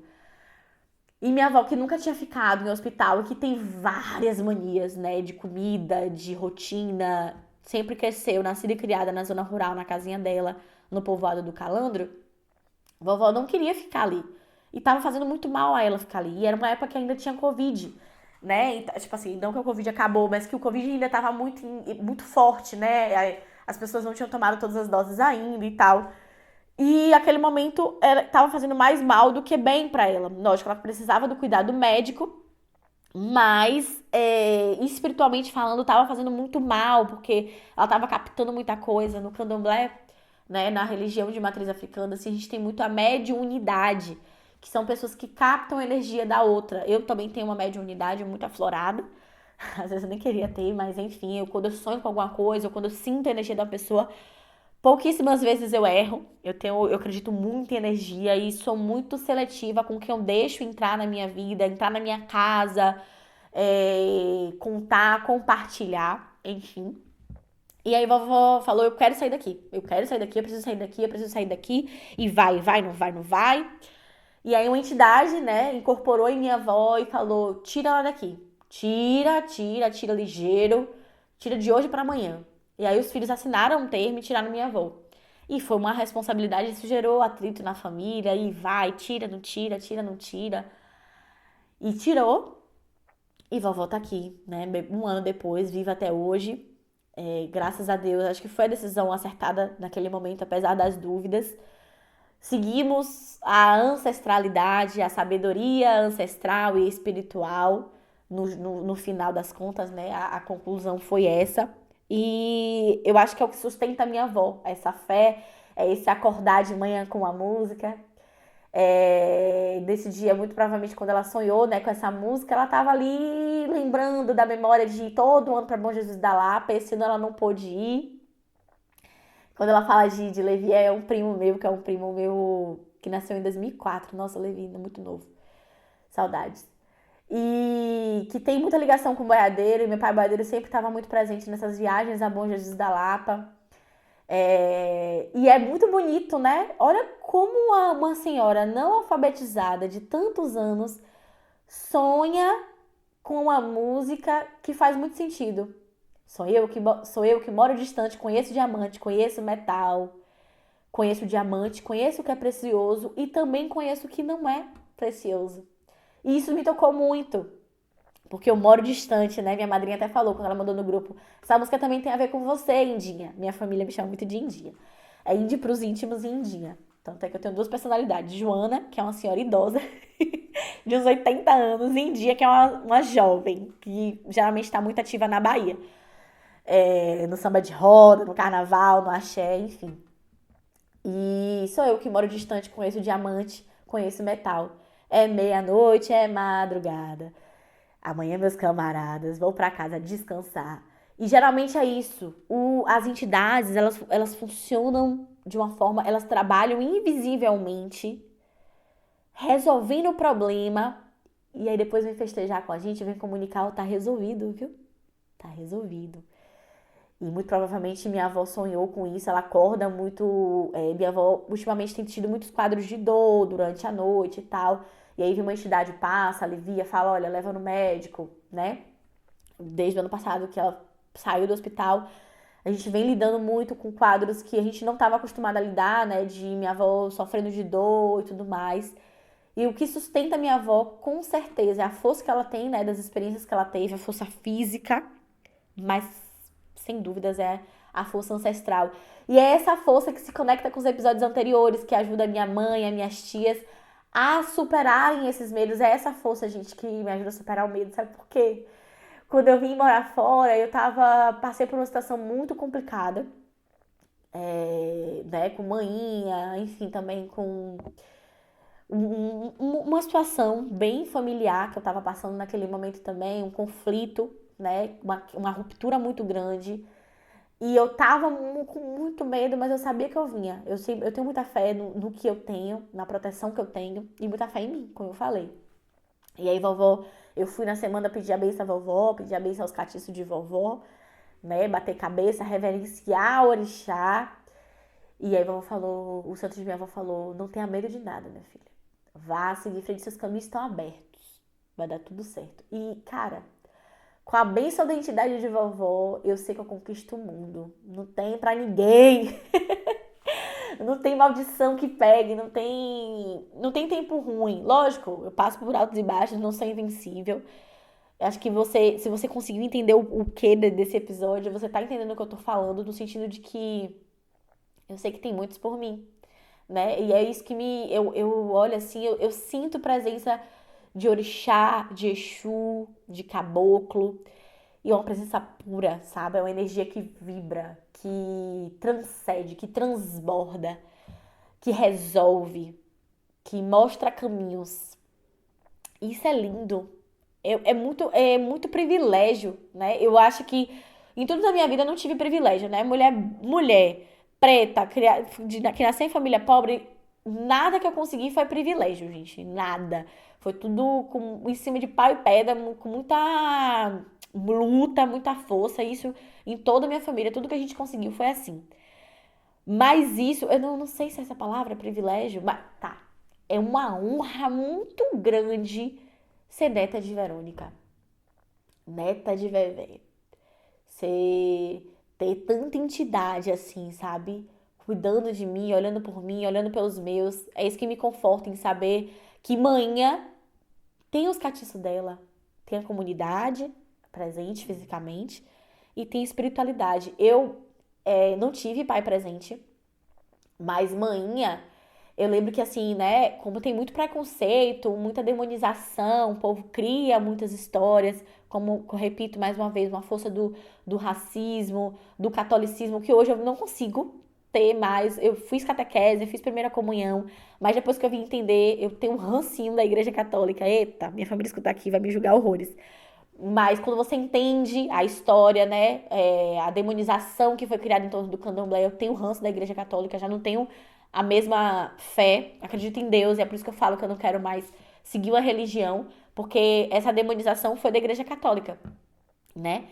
E minha avó, que nunca tinha ficado em hospital e que tem várias manias, né, de comida, de rotina, sempre cresceu, nascida e criada na zona rural, na casinha dela, no povoado do Calandro. Vovó não queria ficar ali. E tava fazendo muito mal a ela ficar ali. E era uma época que ainda tinha Covid, né? Então, tipo assim, não que o Covid acabou, mas que o Covid ainda tava muito forte, né? As pessoas não tinham tomado todas as doses ainda e tal. E aquele momento tava fazendo mais mal do que bem pra ela. Lógico, ela precisava do cuidado médico, mas espiritualmente falando, tava fazendo muito mal, porque ela tava captando muita coisa no candomblé, né, na religião de matriz africana, assim, a gente tem muito a mediunidade, que são pessoas que captam a energia da outra. Eu também tenho uma mediunidade muito aflorada, às vezes eu nem queria ter, mas enfim, quando eu sonho com alguma coisa, ou quando eu sinto a energia da pessoa, pouquíssimas vezes eu erro. Eu acredito muito em energia e sou muito seletiva com quem eu deixo entrar na minha vida, entrar na minha casa, contar, compartilhar, enfim. E aí vovó falou, eu quero sair daqui, eu preciso sair daqui, eu preciso sair daqui. E vai, não vai, não vai. E aí uma entidade, né, incorporou em minha avó e falou, tira ela daqui. Tira ligeiro, tira de hoje pra amanhã. E aí os filhos assinaram um termo e tiraram minha avó. E foi uma responsabilidade, isso gerou atrito na família, e vai, tira, não tira, tira, não tira. E tirou, e vovó tá aqui, né, um ano depois, viva até hoje. Graças a Deus, acho que foi a decisão acertada naquele momento, apesar das dúvidas. Seguimos a ancestralidade, a sabedoria ancestral e espiritual. No final das contas, né? A conclusão foi essa. E eu acho que é o que sustenta a minha avó. Essa fé, é esse acordar de manhã com a música. Desse dia, muito provavelmente, quando ela sonhou, né, com essa música, ela tava ali lembrando da memória de ir todo ano para Bom Jesus da Lapa. Esse ano ela não pôde ir. Quando ela fala de Levi, é um primo meu, que é um primo meu que nasceu em 2004. Nossa, Levi, ainda muito novo. Saudades. E que tem muita ligação com o boiadeiro. E meu pai boiadeiro sempre estava muito presente nessas viagens a Bom Jesus da Lapa. E é muito bonito, né? Olha como uma senhora não alfabetizada de tantos anos sonha com uma música que faz muito sentido. Sou eu que moro distante, conheço diamante, conheço metal, conheço diamante, conheço o que é precioso e também conheço o que não é precioso. E isso me tocou muito, porque eu moro distante, né? Minha madrinha até falou quando ela mandou no grupo, essa música também tem a ver com você, Indinha. Minha família me chama muito de Indinha. É Indy pros íntimos e Indinha. Tanto é que eu tenho duas personalidades. Joana, que é uma senhora idosa, de uns 80 anos, e Indinha, que é uma jovem, que geralmente está muito ativa na Bahia. No samba de roda, no carnaval, no axé, enfim. E sou eu que moro distante, conheço diamante, conheço metal. É meia-noite, é madrugada. Amanhã, meus camaradas, vou pra casa descansar. E geralmente é isso. As entidades, elas funcionam de uma forma, elas trabalham invisivelmente, resolvendo o problema. E aí depois vem festejar com a gente, vem comunicar, tá resolvido, viu? Tá resolvido. E muito provavelmente minha avó sonhou com isso, ela acorda muito. Minha avó ultimamente tem tido muitos quadros de dor durante a noite e tal. E aí uma entidade passa, alivia, fala, olha, leva no médico, né? Desde o ano passado que ela saiu do hospital, a gente vem lidando muito com quadros que a gente não estava acostumada a lidar, né? De minha avó sofrendo de dor e tudo mais. E o que sustenta minha avó, com certeza, é a força que ela tem, né? Das experiências que ela teve, a força física, mas sem dúvidas é a força ancestral. E é essa força que se conecta com os episódios anteriores, que ajuda a minha mãe, as minhas tias a superarem esses medos. É essa força, gente, que me ajuda a superar o medo. Sabe por quê? Quando eu vim morar fora, passei por uma situação muito complicada, né, com manhinha, enfim, também com uma situação bem familiar que eu tava passando naquele momento também, um conflito, né, uma ruptura muito grande. E eu tava com muito medo, mas eu sabia que eu vinha. Eu tenho muita fé no que eu tenho, na proteção que eu tenho, e muita fé em mim, como eu falei. E aí, vovó, eu fui na semana pedir a benção à vovó, pedir a benção aos catiços de vovó, né? Bater cabeça, reverenciar o orixá. E aí, vovó falou, o santo de minha avó falou, não tenha medo de nada, minha filha. Vá seguir em frente, seus caminhos estão abertos. Vai dar tudo certo. E, cara, com a bênção da entidade de vovó, eu sei que eu conquisto o mundo. Não tem pra ninguém. Não tem maldição que pegue, não tem tempo ruim. Lógico, eu passo por altos e baixos, não sou invencível. Acho que se você conseguiu entender o que desse episódio, você tá entendendo o que eu tô falando, no sentido de que eu sei que tem muitos por mim, né? E é isso que eu olho assim, eu sinto presença de orixá, de exu, de caboclo. E é uma presença pura, sabe? É uma energia que vibra, que transcende, que transborda, que resolve, que mostra caminhos. Isso é lindo. É muito privilégio, né? Eu acho que em tudo da minha vida eu não tive privilégio, né? Mulher preta, que nasceu em família pobre, nada que eu consegui foi privilégio, gente. Nada. Foi tudo em cima de pau e pedra, com muita luta, muita força. Isso em toda a minha família, tudo que a gente conseguiu foi assim. Mas isso, eu não sei se essa palavra é privilégio, mas tá. É uma honra muito grande ser neta de Verônica. Neta de Vevé. Ter tanta entidade assim, sabe? Cuidando de mim, olhando por mim, olhando pelos meus. É isso que me conforta em saber que manhã tem os catiços dela. Tem a comunidade presente fisicamente e tem espiritualidade. Eu não tive pai presente, mas manhã, eu lembro que assim, né, como tem muito preconceito, muita demonização, o povo cria muitas histórias, como eu repito mais uma vez, uma força do racismo, do catolicismo, que hoje eu não consigo ter mais. Eu fiz catequese, eu fiz primeira comunhão, mas depois que eu vim entender, eu tenho um rancinho da igreja católica. Eita, minha família escutar aqui vai me julgar horrores. Mas quando você entende a história, né, a demonização que foi criada em torno do candomblé, eu tenho ranço da igreja católica, já não tenho a mesma fé, acredito em Deus, e é por isso que eu falo que eu não quero mais seguir uma religião, porque essa demonização foi da igreja católica, né,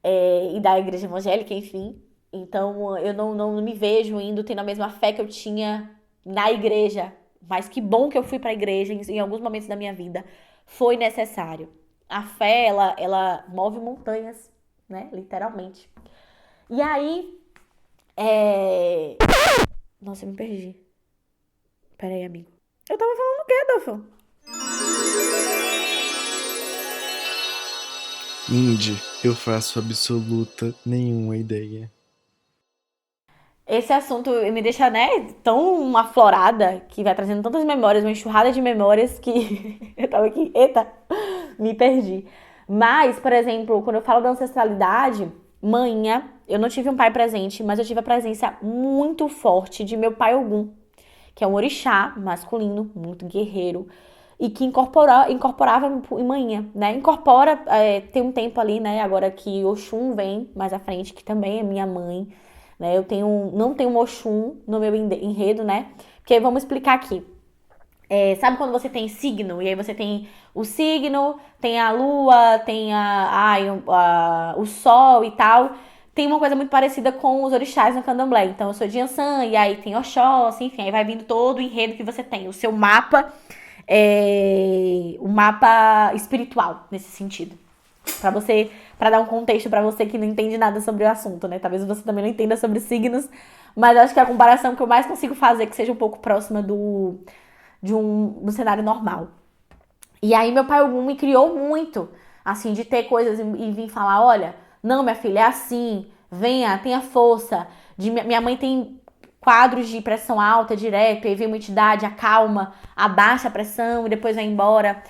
e da igreja evangélica, enfim. Então eu não me vejo indo tendo a mesma fé que eu tinha na igreja, mas que bom que eu fui pra igreja em alguns momentos da minha vida, foi necessário. a fé, ela move montanhas, né? Literalmente. E aí, Nossa, eu me perdi. Pera aí, amigo. Eu tava falando o quê, Adolfo? Indy, eu faço absoluta nenhuma ideia. Esse assunto me deixa, né, tão aflorada, que vai trazendo tantas memórias, uma enxurrada de memórias que eu tava aqui, eita, me perdi. Mas, por exemplo, quando eu falo da ancestralidade, manhã, eu não tive um pai presente, mas eu tive a presença muito forte de meu pai Ogum, que é um orixá masculino, muito guerreiro, e que incorporava em manhã, né? Tem um tempo ali, né? Agora que Oxum vem mais à frente, que também é minha mãe, né? Não tenho um Oxum no meu enredo, né? Porque vamos explicar aqui. Sabe quando você tem signo? E aí você tem o signo, tem a lua, tem o sol e tal. Tem uma coisa muito parecida com os orixás no candomblé. Então eu sou de Ansan, e aí tem Oxóssi, enfim, aí vai vindo todo o enredo que você tem. O seu mapa, o mapa espiritual, nesse sentido. Pra dar um contexto pra você que não entende nada sobre o assunto, né? Talvez você também não entenda sobre signos, mas acho que a comparação que eu mais consigo fazer é que seja um pouco próxima do cenário normal. E aí meu pai Ogum me criou muito, assim, de ter coisas e vir falar, olha, não, minha filha, é assim, venha, tenha força. Minha mãe tem quadros de pressão alta direto, aí vem uma entidade, acalma, abaixa a pressão e depois vai embora.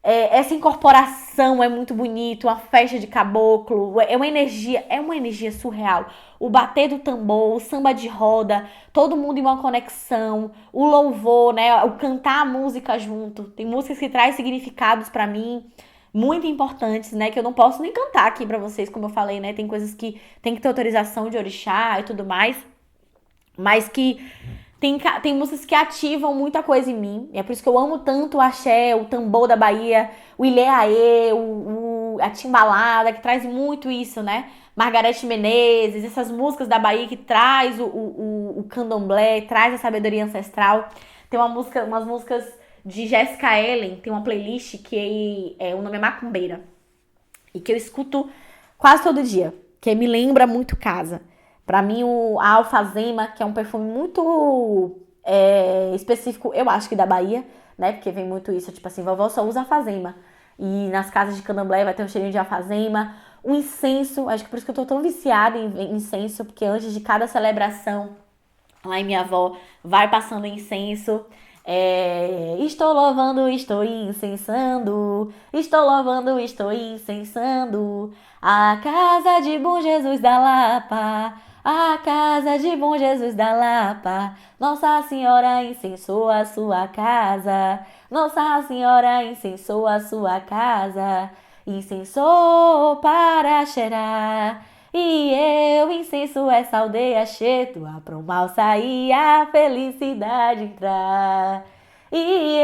Essa incorporação é muito bonito, uma festa de caboclo, é uma energia surreal. O bater do tambor, o samba de roda, todo mundo em uma conexão, o louvor, né, o cantar a música junto. Tem músicas que trazem significados pra mim muito importantes, né, que eu não posso nem cantar aqui pra vocês, como eu falei, né, tem coisas que tem que ter autorização de orixá e tudo mais, mas que tem músicas que ativam muita coisa em mim. É por isso que eu amo tanto o axé, o tambor da Bahia, o ilê-aê, a timbalada, que traz muito isso, né? Margareth Menezes, essas músicas da Bahia que traz o candomblé, traz a sabedoria ancestral. Tem umas músicas de Jessica Ellen, tem uma playlist que o nome é Macumbeira. E que eu escuto quase todo dia, que me lembra muito casa. Pra mim, a alfazema, que é um perfume muito específico, eu acho que da Bahia, né? Porque vem muito isso, tipo assim, vovó só usa alfazema. E nas casas de candomblé vai ter um cheirinho de alfazema. O incenso, acho que por isso que eu tô tão viciada em incenso, porque antes de cada celebração, lá em minha avó, vai passando incenso. Estou louvando, estou incensando. Estou louvando, estou incensando. A casa de Bom Jesus da Lapa. A casa de Bom Jesus da Lapa. Nossa Senhora incensou a sua casa. Nossa Senhora incensou a sua casa. Incensou para cheirar. E eu incenso essa aldeia cheia, pro mal sair, a felicidade entrar. E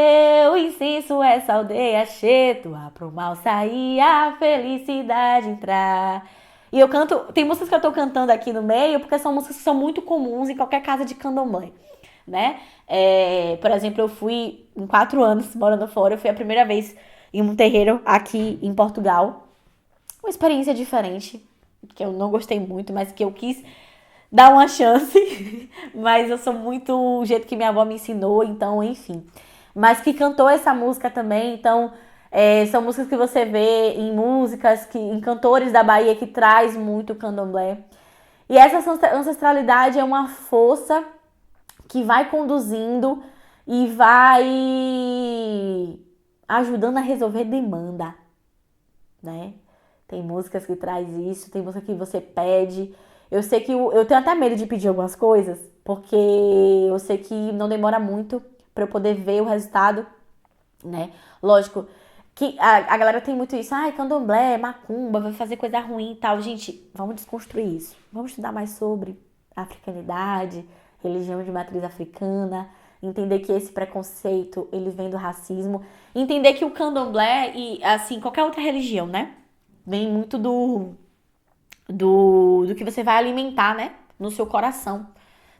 eu incenso essa aldeia cheia, pro mal sair, a felicidade entrar. E eu canto, tem músicas que eu tô cantando aqui no meio, porque são músicas que são muito comuns em qualquer casa de candomblé, né? Por exemplo, eu fui, em 4 anos, morando fora, eu fui a primeira vez em um terreiro aqui em Portugal. Uma experiência diferente, que eu não gostei muito, mas que eu quis dar uma chance. Mas eu sou muito o jeito que minha avó me ensinou, então, enfim. Mas que cantou essa música também, então, são músicas que você vê em músicas, em cantores da Bahia que traz muito candomblé. E essa ancestralidade é uma força que vai conduzindo e vai ajudando a resolver demanda, né? Tem músicas que traz isso, tem música que você pede. Eu sei que eu tenho até medo de pedir algumas coisas, porque eu sei que não demora muito pra eu poder ver o resultado, né? Lógico que a galera tem muito isso. Ai, candomblé, macumba, vai fazer coisa ruim e tal. Gente, vamos desconstruir isso. Vamos estudar mais sobre africanidade, religião de matriz africana, entender que esse preconceito, ele vem do racismo. Entender que o candomblé e, assim, qualquer outra religião, né? Vem muito do que você vai alimentar, né? No seu coração.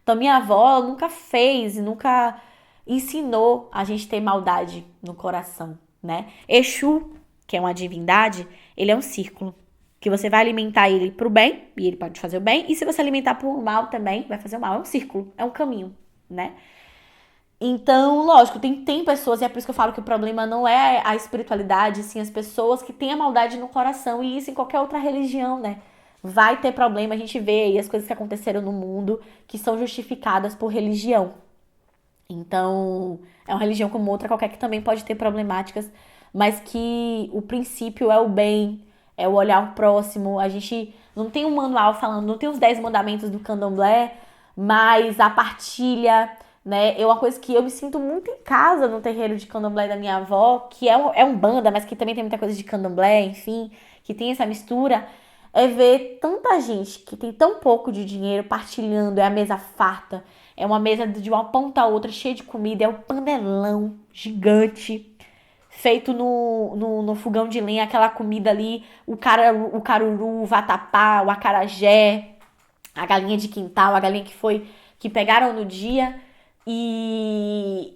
Então, minha avó nunca fez, nunca ensinou a gente ter maldade no coração, né? Exu que é uma divindade, ele é um círculo. Que você vai alimentar ele pro bem, e ele pode fazer o bem, e se você alimentar pro mal também, vai fazer o mal. É um círculo, é um caminho, né? Então, lógico, tem pessoas, e é por isso que eu falo que o problema não é a espiritualidade, sim as pessoas que têm a maldade no coração, e isso em qualquer outra religião, né? Vai ter problema, a gente vê aí as coisas que aconteceram no mundo, que são justificadas por religião. Então, é uma religião como outra qualquer que também pode ter problemáticas, mas que o princípio é o bem, é o olhar o próximo. A gente não tem um manual falando, não tem os 10 mandamentos do candomblé, mas a partilha, né? É uma coisa que eu me sinto muito em casa no terreiro de candomblé da minha avó, que é um banda, mas que também tem muita coisa de candomblé, enfim, que tem essa mistura. É ver tanta gente que tem tão pouco de dinheiro partilhando, é a mesa farta, é uma mesa de uma ponta a outra cheia de comida, é um panelão gigante, feito no fogão de lenha, aquela comida ali, o caruru, o vatapá, o acarajé, a galinha de quintal, a galinha que pegaram no dia e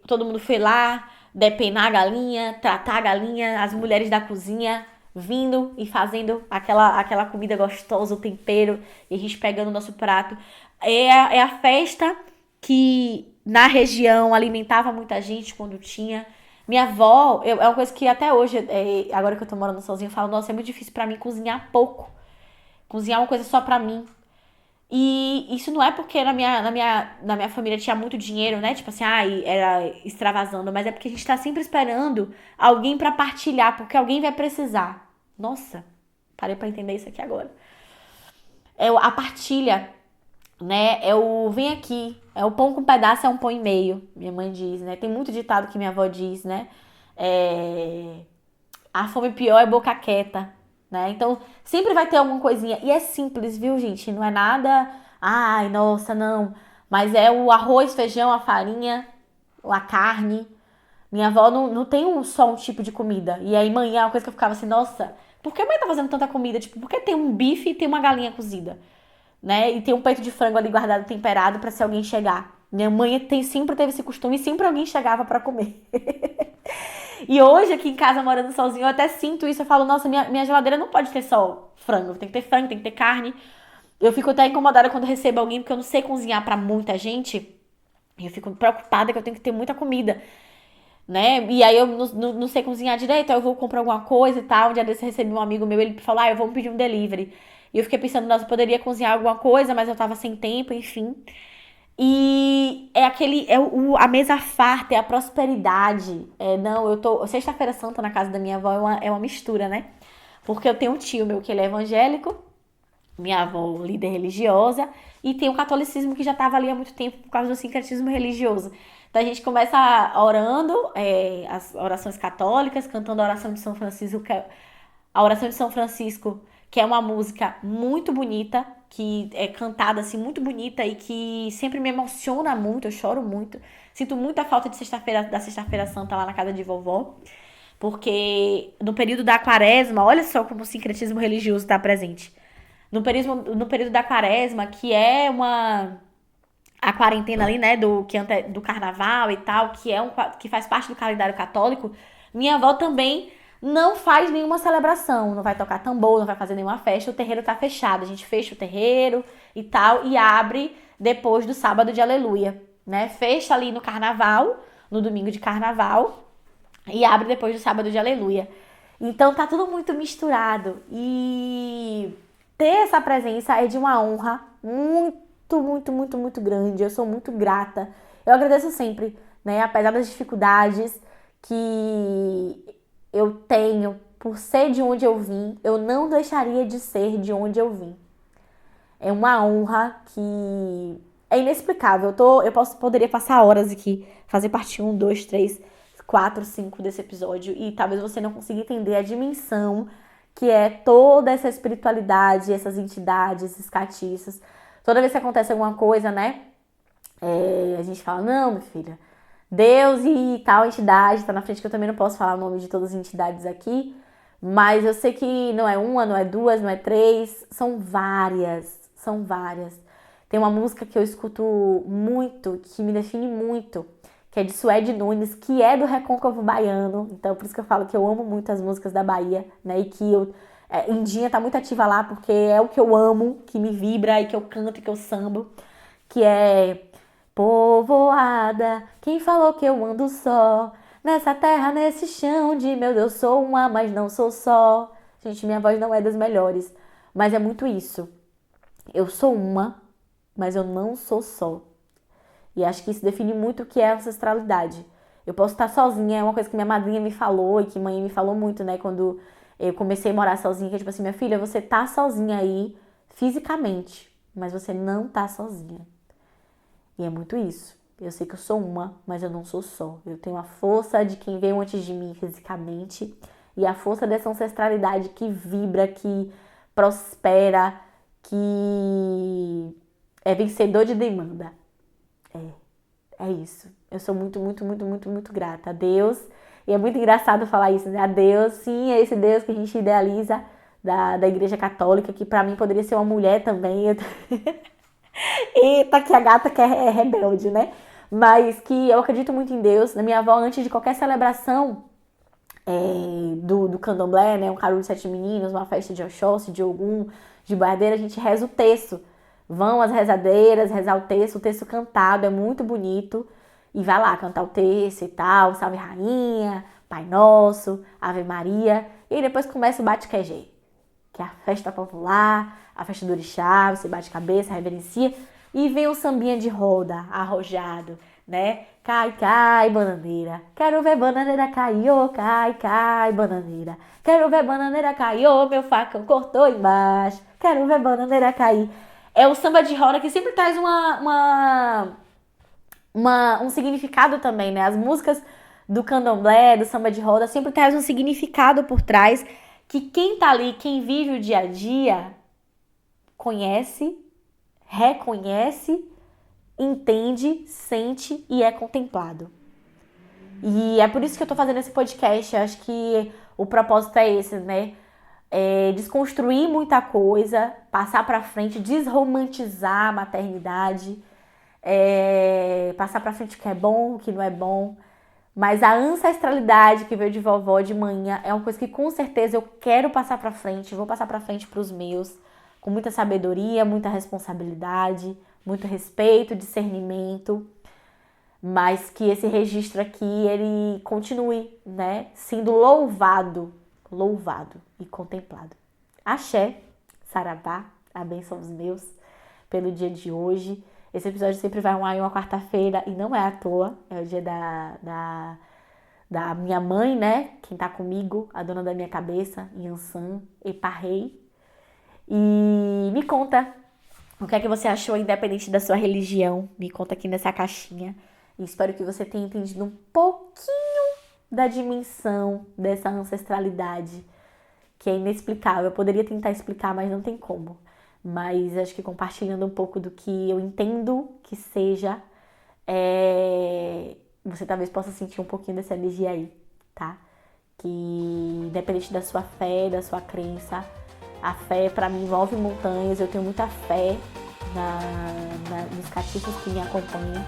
todo mundo foi lá depenar a galinha, tratar a galinha, as mulheres da cozinha vindo e fazendo aquela comida gostosa, o tempero, e a gente pegando o nosso prato. É a festa que na região alimentava muita gente quando tinha. Minha avó, é uma coisa que até hoje, agora que eu tô morando sozinha, eu falo, nossa, é muito difícil pra mim cozinhar pouco. Cozinhar uma coisa só pra mim. E isso não é porque na minha família tinha muito dinheiro, né? Tipo assim, era extravasando, mas é porque a gente tá sempre esperando alguém pra partilhar, porque alguém vai precisar. Nossa, parei pra entender isso aqui agora. A partilha, né? Vem aqui, é o pão com pedaço, é um pão e meio, minha mãe diz, né? Tem muito ditado que minha avó diz, né? A fome pior é boca quieta, né? Então, sempre vai ter alguma coisinha. E é simples, viu, gente? Não é nada, ai, nossa, não. Mas é o arroz, feijão, a farinha, a carne. Minha avó não tem só um tipo de comida. E aí, manhã, é uma coisa que eu ficava assim, nossa, por que a mãe tá fazendo tanta comida? Tipo, por que tem um bife e tem uma galinha cozida? Né? E tem um peito de frango ali guardado, temperado, pra se alguém chegar. Minha mãe sempre teve esse costume e sempre alguém chegava pra comer. E hoje, aqui em casa, morando sozinho, eu até sinto isso. Eu falo, nossa, minha geladeira não pode ter só frango. Tem que ter frango, tem que ter carne. Eu fico até incomodada quando recebo alguém, porque eu não sei cozinhar pra muita gente. E eu fico preocupada que eu tenho que ter muita comida, né? E aí eu não sei cozinhar direito, aí eu vou comprar alguma coisa e tal. Um dia desse eu recebi um amigo meu, ele falou, eu vou pedir um delivery. E eu fiquei pensando, nossa, eu poderia cozinhar alguma coisa, mas eu tava sem tempo, enfim. E a mesa farta, é a prosperidade. Sexta-feira Santa na casa da minha avó é uma mistura, né? Porque eu tenho um tio meu que ele é evangélico, minha avó líder religiosa, e tem o catolicismo que já estava ali há muito tempo por causa do sincretismo religioso. Então a gente começa orando as orações católicas, cantando a oração de São Francisco, a oração de São Francisco, que é uma música muito bonita, que é cantada assim, muito bonita e que sempre me emociona muito, eu choro muito. Sinto muita falta da Sexta-feira Santa lá na casa de vovó, porque no período da quaresma, olha só como o sincretismo religioso está presente. No período da quaresma, que é a quarentena ali, né, do carnaval e tal, que faz parte do calendário católico, minha avó também não faz nenhuma celebração, não vai tocar tambor, não vai fazer nenhuma festa, o terreiro tá fechado, a gente fecha o terreiro e tal, e abre depois do sábado de aleluia, né, fecha ali no carnaval, no domingo de carnaval, e abre depois do sábado de aleluia. Então tá tudo muito misturado, e ter essa presença é de uma honra muito, muito, muito, muito grande, eu sou muito grata, eu agradeço sempre, né, apesar das dificuldades que eu tenho, por ser de onde eu vim, eu não deixaria de ser de onde eu vim. É uma honra que é inexplicável. Poderia passar horas aqui, fazer parte 1, 2, 3, 4, 5 desse episódio, e talvez você não consiga entender a dimensão que é toda essa espiritualidade, essas entidades, esses catiços. Toda vez que acontece alguma coisa, né, a gente fala, não, minha filha, Deus e tal entidade tá na frente, que eu também não posso falar o nome de todas as entidades aqui, mas eu sei que não é uma, não é duas, não é três, são várias, são várias. Tem uma música que eu escuto muito, que me define muito, que é de Suede Nunes, que é do Recôncavo Baiano. Então, por isso que eu falo que eu amo muito as músicas da Bahia, né? E que Indinha tá muito ativa lá, porque é o que eu amo, que me vibra e que eu canto e que eu sambo. Que é povoada, quem falou que eu ando só? Nessa terra, nesse chão de meu Deus, sou uma, mas não sou só. Gente, minha voz não é das melhores, mas é muito isso. Eu sou uma, mas eu não sou só. E acho que isso define muito o que é ancestralidade. Eu posso estar sozinha, é uma coisa que minha madrinha me falou e que mãe me falou muito, né? Quando eu comecei a morar sozinha, que é tipo assim, minha filha, você tá sozinha aí fisicamente, mas você não tá sozinha. E é muito isso. Eu sei que eu sou uma, mas eu não sou só. Eu tenho a força de quem veio antes de mim fisicamente e a força dessa ancestralidade que vibra, que prospera, que é vencedor de demanda. É isso. Eu sou muito, muito, muito, muito, muito grata a Deus. E é muito engraçado falar isso, né? A Deus, sim, é esse Deus que a gente idealiza da Igreja Católica, que pra mim poderia ser uma mulher também. Eita, que a gata que é rebelde, né? Mas que eu acredito muito em Deus. Na minha avó, antes de qualquer celebração do candomblé, né? Um caruru de 7 meninos, uma festa de Oxóssi, de Ogum, de boiadeira, a gente reza o terço. Vão as rezadeiras rezar o texto cantado, é muito bonito. E vai lá cantar o terço e tal, Salve Rainha, Pai Nosso, Ave Maria. E aí depois começa o bate-quejê, que é a festa popular, a festa do orixá, você bate cabeça, reverencia. E vem o sambinha de roda, arrojado, né? Cai, cai, bananeira. Quero ver bananeira cair, ô, cai, cai, bananeira. Quero ver bananeira cair, ô, meu facão cortou embaixo. Quero ver bananeira cair. É o samba de roda que sempre traz um significado também, né? As músicas do candomblé, do samba de roda, sempre traz um significado por trás que quem tá ali, quem vive o dia a dia, conhece, reconhece, entende, sente e é contemplado. E é por isso que eu tô fazendo esse podcast. Eu acho que o propósito é esse, né? Desconstruir muita coisa, passar pra frente, desromantizar a maternidade, passar pra frente o que é bom, o que não é bom. Mas a ancestralidade que veio de vovó, de manhã, é uma coisa que com certeza eu quero passar pra frente, vou passar pra frente pros meus, com muita sabedoria, muita responsabilidade, muito respeito, discernimento, mas que esse registro aqui, ele continue, né, sendo louvado e contemplado. Axé, saravá, a bênção dos meus, pelo dia de hoje. Esse episódio sempre vai uma quarta-feira e não é à toa, é o dia da minha mãe, né? Quem tá comigo, a dona da minha cabeça, Yansan Eparrei. E me conta o que é que você achou, independente da sua religião. Me conta aqui nessa caixinha. E espero que você tenha entendido um pouquinho da dimensão dessa ancestralidade, que é inexplicável. Eu poderia tentar explicar, mas não tem como. Mas acho que compartilhando um pouco do que eu entendo que seja, você talvez possa sentir um pouquinho dessa energia aí, tá? Que independente da sua fé, da sua crença, a fé pra mim envolve montanhas. Eu tenho muita fé nos catifos que me acompanham.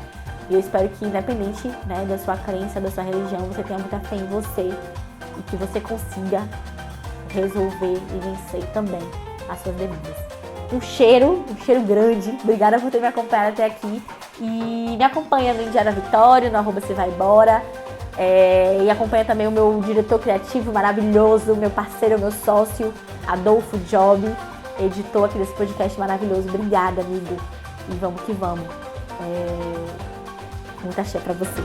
E eu espero que independente, né, da sua crença, da sua religião, você tenha muita fé em você e que você consiga resolver e vencer também as suas demandas. Um cheiro grande. Obrigada por ter me acompanhado até aqui. E me acompanha no Indiana Vitória, no @CeVaiEmbora. E acompanha também o meu diretor criativo maravilhoso, meu parceiro, meu sócio, Adolfo Job, editor aqui desse podcast maravilhoso. Obrigada, amigo. E vamos que vamos. Muita axé pra você.